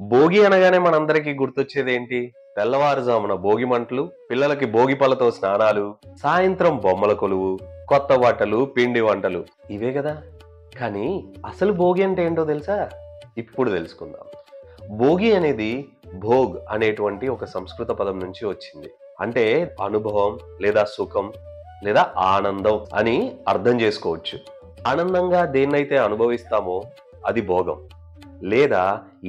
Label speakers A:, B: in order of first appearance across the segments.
A: భోగి అనగానే మనందరికీ గుర్తొచ్చేదేంటి? తెల్లవారుజామున భోగి మంటలు, పిల్లలకి భోగి పళ్ళతో స్నానాలు, సాయంత్రం బొమ్మల కొలువు, కొత్త బట్టలు, పిండి వంటలు ఇవే కదా. కానీ అసలు భోగి అంటే ఏంటో తెలుసా? ఇప్పుడు తెలుసుకుందాం. భోగి అనేది భోగ్ అనేటువంటి ఒక సంస్కృత పదం నుంచి వచ్చింది. అంటే అనుభవం లేదా సుఖం లేదా ఆనందం అని అర్థం చేసుకోవచ్చు. ఆనందంగా దేన్నైతే అనుభవిస్తామో అది భోగం, లేదా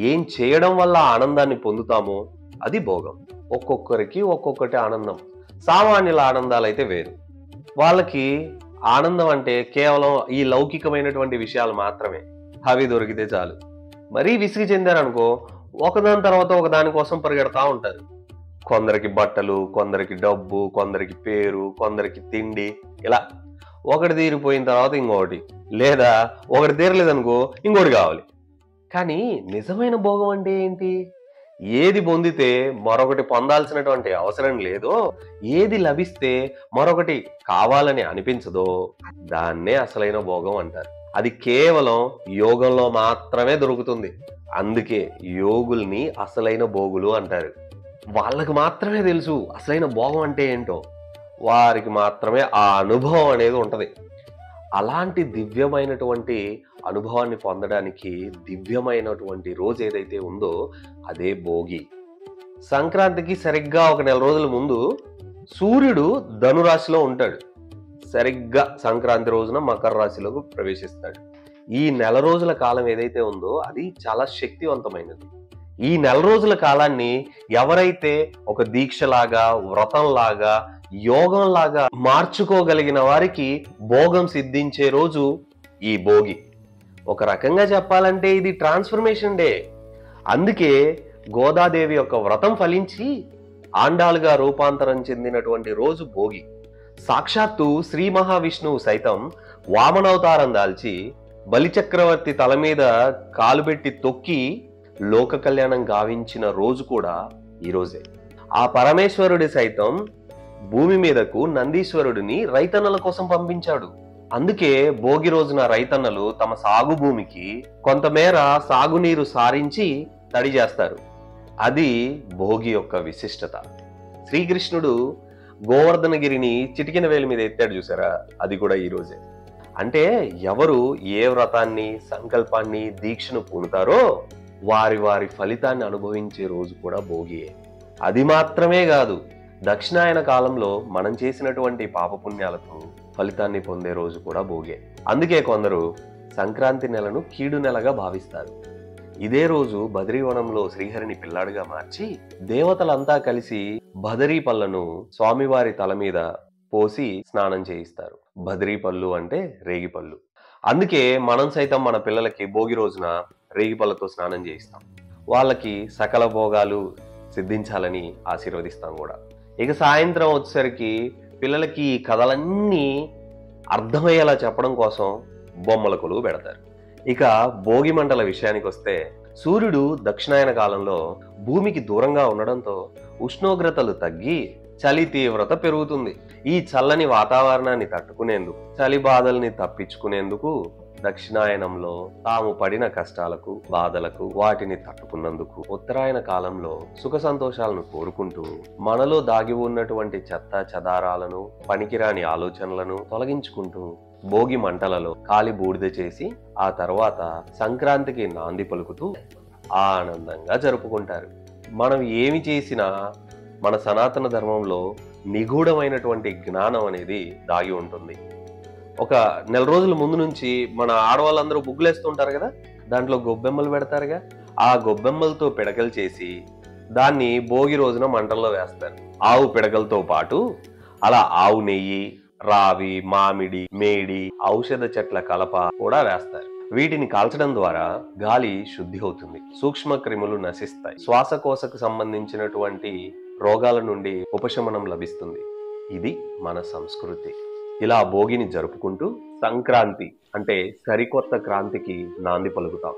A: ఏం చేయడం వల్ల ఆనందాన్ని పొందుతామో అది భోగం. ఒక్కొక్కరికి ఒక్కొక్కటి ఆనందం. సామాన్యుల ఆనందాలు అయితే వేరు. వాళ్ళకి ఆనందం అంటే కేవలం ఈ లౌకికమైనటువంటి విషయాలు మాత్రమే. అవి దొరికితే చాలు. మరీ విసిగి చెందారనుకో, ఒకదాని తర్వాత ఒకదాని కోసం పరిగెడతా ఉంటారు. కొందరికి బట్టలు, కొందరికి డబ్బు, కొందరికి పేరు, కొందరికి తిండి, ఇలా ఒకటి తీరిపోయిన తర్వాత ఇంకొకటి, లేదా ఒకటి తీరలేదనుకో ఇంకోటి కావాలి. కానీ నిజమైన భోగం అంటే ఏంటి? ఏది పొందితే మరొకటి పొందాల్సినటువంటి అవసరం లేదో, ఏది లభిస్తే మరొకటి కావాలని అనిపించదో దాన్నే అసలైన భోగం అంటారు. అది కేవలం యోగంలో మాత్రమే దొరుకుతుంది. అందుకే యోగుల్ని అసలైన భోగులు అంటారు. వాళ్ళకి మాత్రమే తెలుసు అసలైన భోగం అంటే ఏంటో. వారికి మాత్రమే ఆ అనుభవం అనేది ఉంటది. అలాంటి దివ్యమైనటువంటి అనుభవాన్ని పొందడానికి దివ్యమైనటువంటి రోజు ఏదైతే ఉందో అదే భోగి. సంక్రాంతికి సరిగ్గా ఒక నెల రోజుల ముందు సూర్యుడు ధనురాశిలో ఉంటాడు. సరిగ్గా సంక్రాంతి రోజున మకర రాశిలోకి ప్రవేశిస్తాడు. ఈ నెల రోజుల కాలం ఏదైతే ఉందో అది చాలా శక్తివంతమైనది. ఈ నెల రోజుల కాలాన్ని ఎవరైతే ఒక దీక్షలాగా, వ్రతంలాగా, యోగంలాగా మార్చుకోగలిగిన వారికి భోగం సిద్ధించే రోజు ఈ భోగి. ఒక రకంగా చెప్పాలంటే ఇది ట్రాన్స్ఫర్మేషన్ డే. అందుకే గోదాదేవి యొక్క వ్రతం ఫలించి ఆండాలుగా రూపాంతరం చెందినటువంటి రోజు భోగి. సాక్షాత్తు శ్రీ మహావిష్ణువు సైతం వామనవతారం దాల్చి బలిచక్రవర్తి తల మీద కాలు పెట్టి తొక్కి లోక కళ్యాణం గావించిన రోజు కూడా ఈరోజే. ఆ పరమేశ్వరుడి సైతం భూమి మీదకు నందీశ్వరుడిని రైతన్నల కోసం పంపించాడు. అందుకే భోగి రోజున రైతన్నలు తమ సాగు భూమికి కొంతమేర సాగునీరు సారించి తడి చేస్తారు. అది భోగి యొక్క విశిష్టత. శ్రీకృష్ణుడు గోవర్ధనగిరిని చిటికిన వేలు మీద ఎత్తాడు చూసారా, అది కూడా ఈ రోజే. అంటే ఎవరు ఏ వ్రతాన్ని, సంకల్పాన్ని, దీక్షను పూనుతారో వారి వారి ఫలితాన్ని అనుభవించే రోజు కూడా భోగియే. అది మాత్రమే కాదు, దక్షిణాయన కాలంలో మనం చేసినటువంటి పాపపుణ్యాలకు ఫలితాన్ని పొందే రోజు కూడా భోగే. అందుకే కొందరు సంక్రాంతి నెలను కీడు నెలగా భావిస్తారు. ఇదే రోజు బదరీవనంలో శ్రీహరిని పిల్లాడుగా మార్చి దేవతలంతా కలిసి బదరీ పళ్ళను స్వామివారి తల మీద పోసి స్నానం చేయిస్తారు. బదరీ పళ్ళు అంటే రేగిపళ్ళు. అందుకే మనం సైతం మన పిల్లలకి భోగి రోజున రేగిపళ్ళతో స్నానం చేయిస్తాం. వాళ్ళకి సకల భోగాలు సిద్ధించాలని ఆశీర్వదిస్తాం కూడా. ఇక సాయంత్రం వచ్చేసరికి పిల్లలకి ఈ కథలన్నీ అర్థమయ్యేలా చెప్పడం కోసం బొమ్మల కొలువు పెడతారు. ఇక భోగి మంటల విషయానికి వస్తే, సూర్యుడు దక్షిణాయన కాలంలో భూమికి దూరంగా ఉండడంతో ఉష్ణోగ్రతలు తగ్గి చలి తీవ్రత పెరుగుతుంది. ఈ చల్లని వాతావరణాన్ని తట్టుకునేందుకు, చలి బాధల్ని తప్పించుకునేందుకు దక్షిణాయనంలో తాము పడిన కష్టాలకు, బాధలకు, వాటిని తట్టుకున్నందుకు ఉత్తరాయణ కాలంలో సుఖ సంతోషాలను కోరుకుంటూ మనలో దాగి ఉన్నటువంటి చెత్త చెదారాలను, పనికిరాని ఆలోచనలను తొలగించుకుంటూ భోగి మంటలలో కాలి బూడిద చేసి ఆ తర్వాత సంక్రాంతికి నాంది పలుకుతూ ఆనందంగా జరుపుకుంటారు. మనం ఏమి చేసినా మన సనాతన ధర్మంలో నిగూఢమైనటువంటి జ్ఞానం అనేది దాగి ఉంటుంది. ఒక నెల రోజుల ముందు నుంచి మన ఆడవాళ్ళందరూ ముగ్గులేస్తుంటారు కదా, దాంట్లో గొబ్బెమ్మలు పెడతారుగా. ఆ గొబ్బెమ్మలతో పిడకలు చేసి దాన్ని భోగి రోజున మంటల్లో వేస్తారు. ఆవు పిడకలతో పాటు అలా ఆవు నెయ్యి, రావి, మామిడి, మేడి, ఔషధ చెట్ల కలప కూడా వేస్తారు. వీటిని కాల్చడం ద్వారా గాలి శుద్ధి అవుతుంది, సూక్ష్మ క్రిములు నశిస్తాయి, శ్వాసకోశకు సంబంధించినటువంటి రోగాల నుండి ఉపశమనం లభిస్తుంది. ఇది మన సంస్కృతి. ఇలా భోగిని జరుపుకుంటూ సంక్రాంతి అంటే సరికొత్త క్రాంతికి నాంది పలుకుతాం.